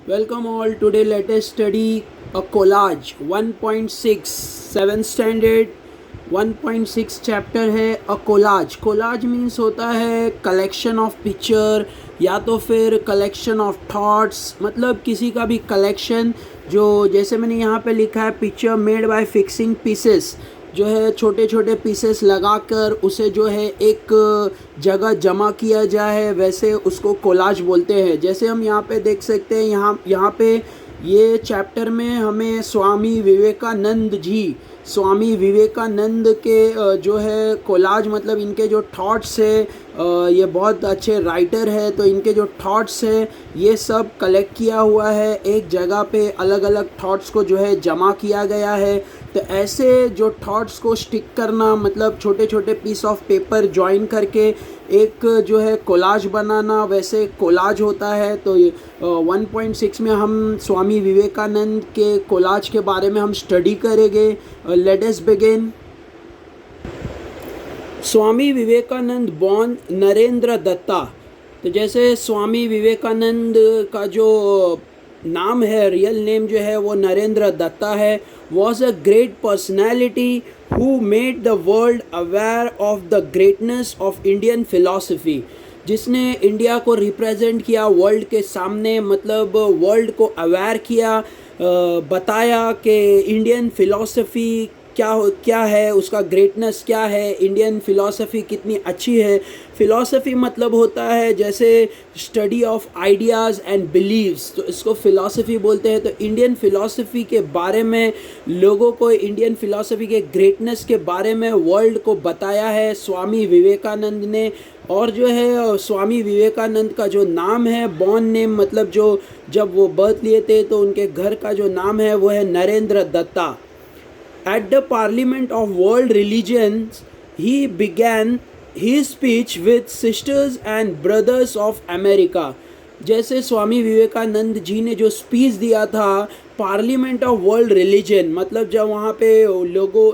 Welcome all. Today let us study a collage 1.6 7th standard 1.6 chapter है अ collage. Collage means होता है collection of picture या तो फिर कलेक्शन ऑफ थॉट्स, मतलब किसी का भी कलेक्शन जो जैसे मैंने यहाँ पे लिखा है picture made by fixing pieces, जो है छोटे छोटे पीसेस लगाकर उसे जो है एक जगह जमा किया जाए, वैसे उसको कोलाज बोलते हैं. जैसे हम यहाँ पे देख सकते हैं, यहाँ पे ये चैप्टर में हमें स्वामी विवेकानंद के जो है कोलाज, मतलब इनके जो थॉट्स है, ये बहुत अच्छे राइटर है, तो इनके जो थॉट्स है ये सब कलेक्ट किया हुआ है एक जगह पे. अलग अलग थॉट्स को जो है जमा किया गया है. तो ऐसे जो थॉट्स को स्टिक करना, मतलब छोटे छोटे पीस ऑफ पेपर जॉइन करके एक जो है कोलाज बनाना, वैसे कोलाज होता है. तो 1.6 में हम स्वामी विवेकानंद के कोलाज के बारे में हम स्टडी करेंगे. Let us begin. Swami Vivekananda born Narendra Datta. तो जैसे स्वामी विवेकानंद का जो नाम है, रियल नेम जो है वो नरेंद्र दत्ता है. Was a great personality who made the world aware of the greatness of Indian philosophy. जिसने इंडिया को रिप्रेजेंट किया वर्ल्ड के सामने, मतलब वर्ल्ड को अवेयर किया, बताया कि इंडियन फिलॉसफी क्या है, उसका ग्रेटनेस क्या है, इंडियन फ़िलॉसफ़ी कितनी अच्छी है. फ़िलॉसफ़ी मतलब होता है जैसे study of ideas and beliefs, तो इसको फ़िलॉसफ़ी बोलते हैं. तो इंडियन फ़िलॉसफ़ी के बारे में लोगों को, इंडियन फ़िलॉसफ़ी के ग्रेटनेस के बारे में वर्ल्ड को बताया है स्वामी विवेकानंद ने. और जो है स्वामी विवेकानंद का जो नाम है, बॉर्न नेम, मतलब जो जब वो बर्थ लिए थे तो उनके घर का जो नाम है वो है Narendra Dutta. At the Parliament of World Religions, he began his speech with Sisters and Brothers of America. जैसे स्वामी विवेकानंद जी ने जो स्पीच दिया था पार्लियामेंट ऑफ वर्ल्ड रिलीजन, मतलब जब वहाँ पे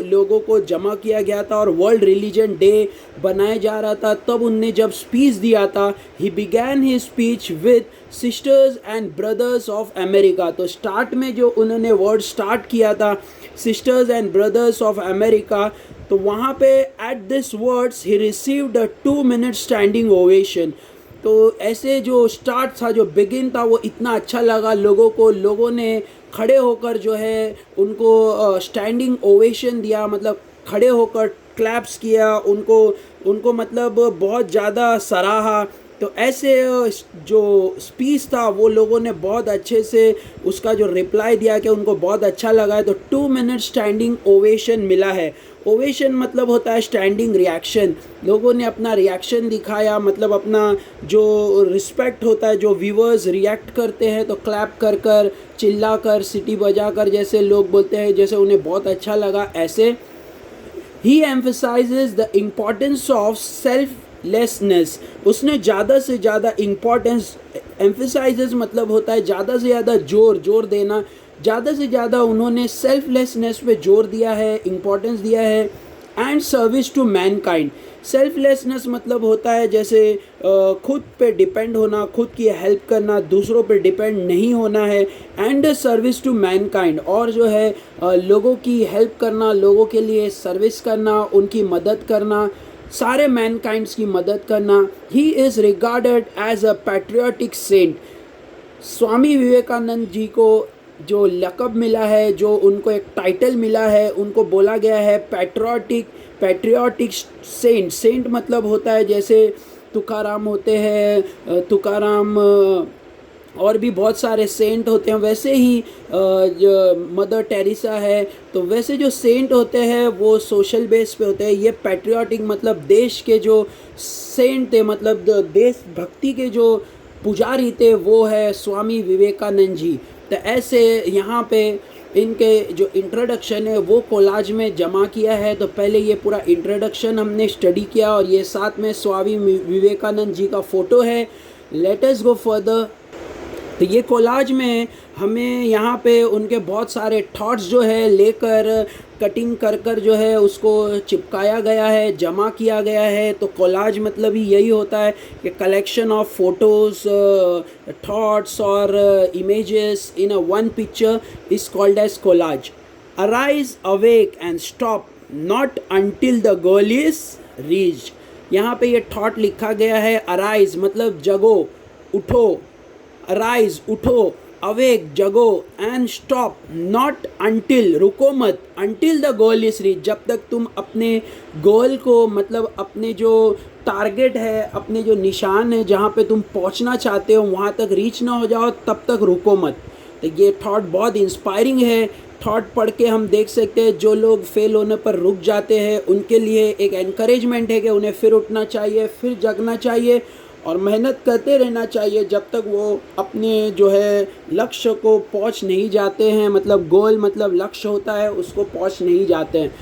लोगों को जमा किया गया था और वर्ल्ड रिलीजन डे बनाया जा रहा था, तब उनने जब स्पीच दिया था, he began he speech with sisters and brothers of America. तो स्टार्ट में जो उन्होंने वर्ड स्टार्ट किया था sisters and brothers of America, तो वहाँ पे at this words he received a 2 minute standing ovation. तो ऐसे जो स्टार्ट था, जो बिगिन था, वो इतना अच्छा लगा लोगों को. लोगों ने खड़े होकर जो है उनको स्टैंडिंग ओवेशन दिया, मतलब खड़े होकर क्लैप्स किया, उनको मतलब बहुत ज़्यादा सराहा. तो ऐसे जो स्पीच था वो लोगों ने बहुत अच्छे से उसका जो रिप्लाई दिया कि उनको बहुत अच्छा लगा है. तो 2 minute स्टैंडिंग ओवेशन मिला है. ओवेशन मतलब होता है स्टैंडिंग रिएक्शन. लोगों ने अपना रिएक्शन दिखाया, मतलब अपना जो रिस्पेक्ट होता है, जो व्यूअर्स रिएक्ट करते हैं तो क्लैप कर कर, चिल्ला कर, सीटी बजा कर, जैसे लोग बोलते हैं जैसे उन्हें बहुत अच्छा लगा ऐसे. He emphasises the importance of selflessness. उसने ज़्यादा से ज़्यादा इम्पॉर्टेंस, एम्फसाइजेज मतलब होता है ज़्यादा से ज़्यादा जोर देना, ज़्यादा से ज़्यादा उन्होंने सेल्फलेसनेस पे जोर दिया है, इम्पोर्टेंस दिया है. And service to mankind. Selflessness मतलब होता है जैसे खुद पे डिपेंड होना, खुद की हेल्प करना, दूसरों पे डिपेंड नहीं होना है. एंड सर्विस टू मैनकाइंड, और जो है लोगों की हेल्प करना, लोगों के लिए सर्विस करना, उनकी मदद करना, सारे मैनकाइंड्स की मदद करना. He is regarded as a patriotic saint. Swami Vivekananda ji को जो लक़ब मिला है, जो उनको एक टाइटल मिला है, उनको बोला गया है पैट्रियोटिक सेंट. सेंट मतलब होता है जैसे तुकाराम होते हैं, तुकाराम और भी बहुत सारे सेंट होते हैं, वैसे ही मदर टेरेसा है. तो वैसे जो सेंट होते हैं वो सोशल बेस पे होते हैं. ये पैट्रियोटिक मतलब देश के जो सेंट थे, मतलब देशभक्ति के जो पुजारी थे, वो है स्वामी विवेकानंद जी. तो ऐसे यहाँ पे इनके जो इंट्रोडक्शन है वो कोलाज में जमा किया है. तो पहले ये पूरा इंट्रोडक्शन हमने स्टडी किया और ये साथ में स्वामी विवेकानंद जी का फ़ोटो है. Let us go further. तो ये कोलाज में हमें यहाँ पे उनके बहुत सारे थॉट्स जो है लेकर कटिंग कर कर जो है उसको चिपकाया गया है, जमा किया गया है। तो कोलाज मतलब ही यही होता है कि कलेक्शन ऑफ फोटोज़, थॉट्स और images in a one picture is called as collage. Arise, awake and stop not until the goal is reached. यहाँ पे ये थॉट लिखा गया है। अराइज मतलब जगो, उठो, अराइज उठो, अवेक जगो, एंड स्टॉप नॉट अंटिल रुको मत, until the goal is reach जब तक तुम अपने गोल को मतलब अपने जो टारगेट है, अपने जो निशान है, जहाँ पे तुम पहुँचना चाहते हो वहाँ तक रीच ना हो जाओ तब तक रुको मत। तो ये थॉट बहुत इंस्पायरिंग है। थॉट पढ़ के हम देख सकते हैं जो लोग फेल होने पर रुक जाते हैं उनके लिए एक एनकरेजमेंट है कि उन्हें फिर उठना चाहिए, फिर जगना चाहिए और मेहनत करते रहना चाहिए जब तक वो अपने जो है लक्ष्य को पहुंच नहीं जाते हैं। मतलब गोल मतलब लक्ष्य होता है, उसको पहुंच नहीं जाते हैं।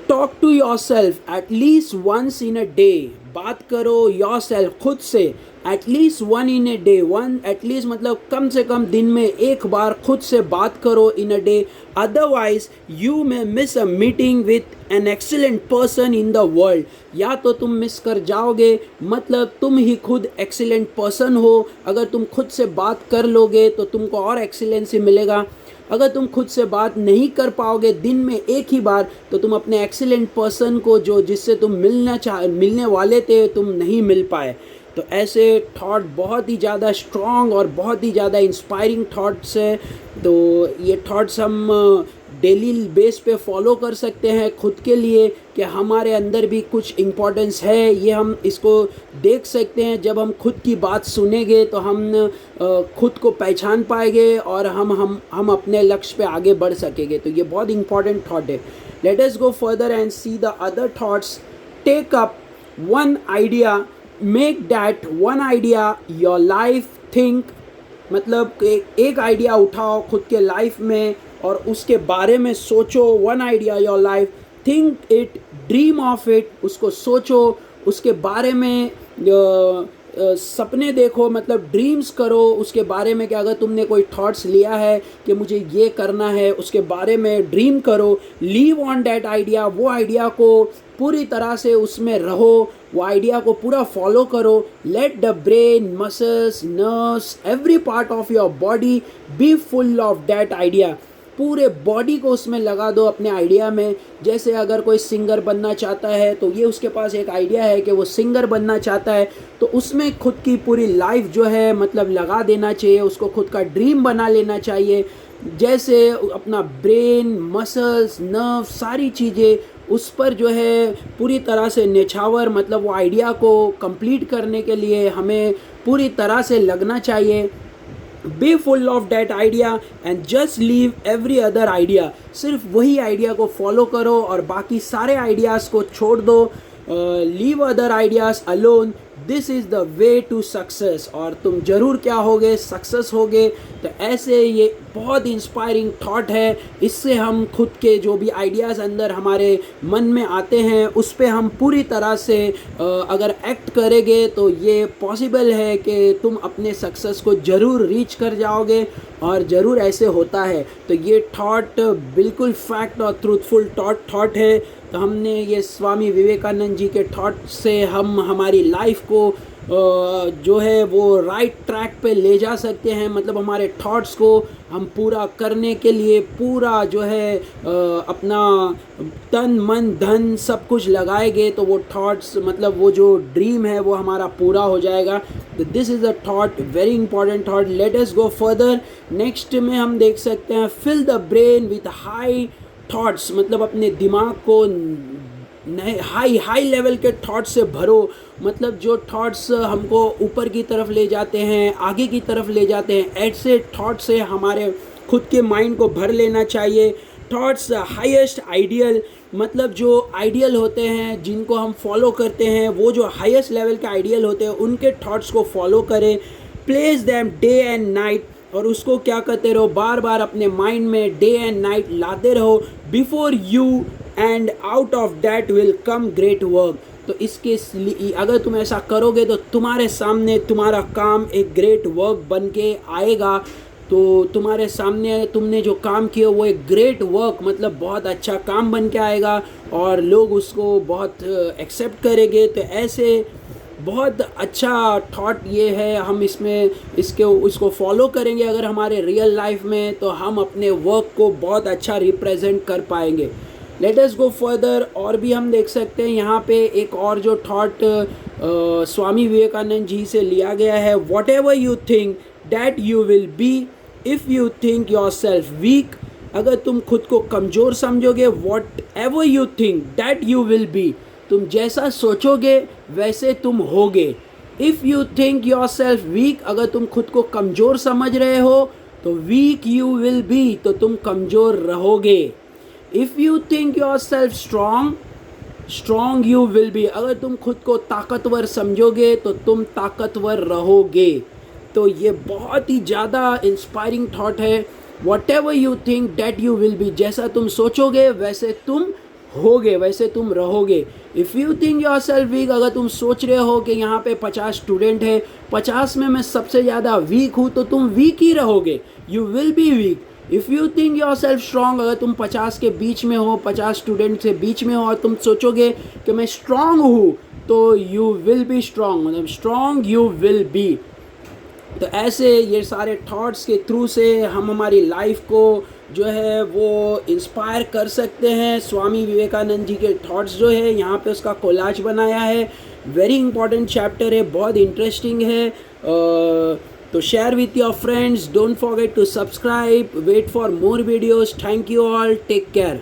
Talk to yourself at least once in a day. बात करो योर सेल्फ खुद से, at least one in a day. One at least मतलब कम से कम दिन में एक बार खुद से बात करो in a day. Otherwise you may miss a meeting with an excellent person in the world. या तो तुम मिस कर जाओगे, मतलब तुम ही खुद एक्सीलेंट पर्सन हो। अगर तुम खुद से बात कर लोगे तो तुमको और एक्सीलेंसी मिलेगा। अगर तुम खुद से बात नहीं कर पाओगे दिन में एक ही बार तो तुम अपने एक्सीलेंट पर्सन को जो जिससे तुम मिलने वाले थे तुम नहीं मिल पाए। तो ऐसे थॉट बहुत ही ज़्यादा स्ट्रॉन्ग और बहुत ही ज़्यादा इंस्पायरिंग थॉट्स है। तो ये थॉट्स हम डेली बेस पे फॉलो कर सकते हैं खुद के लिए कि हमारे अंदर भी कुछ इम्पोर्टेंस है। ये हम इसको देख सकते हैं जब हम खुद की बात सुनेंगे तो हम खुद को पहचान पाएंगे और हम अपने लक्ष्य पे आगे बढ़ सकेंगे। तो ये बहुत इंपॉर्टेंट थॉट है। Let us go further and see the other thoughts. Take up one idea, make that one idea your life think. मतलब एक आइडिया उठाओ खुद के लाइफ में और उसके बारे में सोचो। One idea your life, think it, dream of it. उसको सोचो, उसके बारे में सपने देखो, मतलब ड्रीम्स करो उसके बारे में कि अगर तुमने कोई थॉट्स लिया है कि मुझे ये करना है उसके बारे में ड्रीम करो। लीव ऑन दैट आइडिया, वो आइडिया को पूरी तरह से उसमें रहो, वो आइडिया को पूरा फॉलो करो। Let the brain, muscles, nerves, every part of your body be full of that idea. पूरे बॉडी को उसमें लगा दो अपने आइडिया में। जैसे अगर कोई सिंगर बनना चाहता है तो ये उसके पास एक आइडिया है कि वो सिंगर बनना चाहता है तो उसमें खुद की पूरी लाइफ जो है मतलब लगा देना चाहिए, उसको खुद का ड्रीम बना लेना चाहिए। जैसे अपना ब्रेन, मसल्स, नर्व, सारी चीज़ें उस पर जो है पूरी तरह से निछावर, मतलब वो आइडिया को कंप्लीट करने के लिए हमें पूरी तरह से लगना चाहिए। Be full of that idea and just leave every other idea. सिर्फ वही आइडिया को फॉलो करो और बाकी सारे आइडियाज़ को छोड़ दो। Leave other ideas alone. This is the way to success. और तुम ज़रूर क्या होगे, सक्सेस होगे। तो ऐसे ये बहुत इंस्पायरिंग थॉट है। इससे हम खुद के जो भी आइडियाज़ अंदर हमारे मन में आते हैं उस पर हम पूरी तरह से अगर एक्ट करेंगे तो ये पॉसिबल है कि तुम अपने सक्सेस को ज़रूर रीच कर जाओगे और ज़रूर ऐसे होता है। तो ये थॉट बिल्कुल फैक्ट और ट्रूथफुल थॉट है। तो हमने ये स्वामी विवेकानंद जी के थॉट से हम हमारी लाइफ को जो है वो राइट ट्रैक पे ले जा सकते हैं। मतलब हमारे थॉट्स को हम पूरा करने के लिए पूरा जो है अपना तन मन धन सब कुछ लगाएंगे तो वो थॉट्स मतलब वो जो ड्रीम है वो हमारा पूरा हो जाएगा। तो this is a thought, very important thought. Let us go further. Next में हम देख सकते हैं fill the brain with high thoughts. मतलब अपने दिमाग को हाई लेवल के थॉट्स से भरो। मतलब जो थॉट्स हमको ऊपर की तरफ ले जाते हैं, आगे की तरफ ले जाते हैं, ऐसे थॉट्स से हमारे खुद के माइंड को भर लेना चाहिए। थॉट्स हाईएस्ट आइडियल, मतलब जो आइडियल होते हैं जिनको हम फॉलो करते हैं वो जो हाईएस्ट लेवल के आइडियल होते हैं उनके थॉट्स को फॉलो करें। Place them day and night, और उसको क्या करते रहो, बार बार अपने माइंड में डे एंड नाइट लाते रहो। Before you and out of that will come great work. तो इसके अगर तुम ऐसा करोगे तो तुम्हारे सामने तुम्हारा काम एक ग्रेट वर्क बन के आएगा। तो तुम्हारे सामने तुमने जो काम किया वो एक ग्रेट वर्क मतलब बहुत अच्छा काम बन के आएगा और लोग उसको बहुत एक्सेप्ट करेंगे। तो ऐसे बहुत अच्छा थॉट ये है, हम इसको फॉलो करेंगे अगर हमारे रियल लाइफ में, तो हम अपने वर्क को बहुत अच्छा रिप्रेजेंट कर पाएंगे। Late us go further. और भी हम देख सकते हैं यहाँ पे एक और जो थॉट स्वामी विवेकानंद जी से लिया गया है, whatever you think that you will be if you think yourself weak. अगर तुम खुद को कमज़ोर समझोगे, whatever you think that you will be, तुम जैसा सोचोगे वैसे तुम होगे। If you think yourself weak, अगर तुम खुद को कमज़ोर समझ रहे हो तो वीक यू विल बी, तो तुम कमज़ोर रहोगे। If you think your self strong you will B, अगर तुम खुद को ताकतवर समझोगे तो तुम ताकतवर रहोगे। तो ये बहुत ही ज़्यादा इंस्पायरिंग थॉट है। Whatever you think that you will be, जैसा तुम सोचोगे वैसे तुम होगे, वैसे तुम रहोगे। If you think yourself weak, अगर तुम सोच रहे हो कि यहाँ पे 50 स्टूडेंट है, 50 में मैं सबसे ज़्यादा वीक हूँ, तो तुम वीक ही रहोगे, you will be weak. If you think your self strong, अगर तुम 50 के बीच में हो, 50 स्टूडेंट से बीच में हो और तुम सोचोगे कि मैं स्ट्रॉन्ग हूँ, तो यू विल बी स्ट्रॉन्ग, मतलब स्ट्रॉन्ग यू विल बी। तो ऐसे ये सारे थॉट्स के थ्रू से हम हमारी लाइफ को जो है वो इंस्पायर कर सकते हैं। स्वामी विवेकानंद जी के थॉट्स जो है यहाँ पे उसका कोलाज बनाया है। वेरी इंपॉर्टेंट चैप्टर है, बहुत इंटरेस्टिंग है। तो share with your friends, don't forget to subscribe, wait for more videos. Thank you all, take care.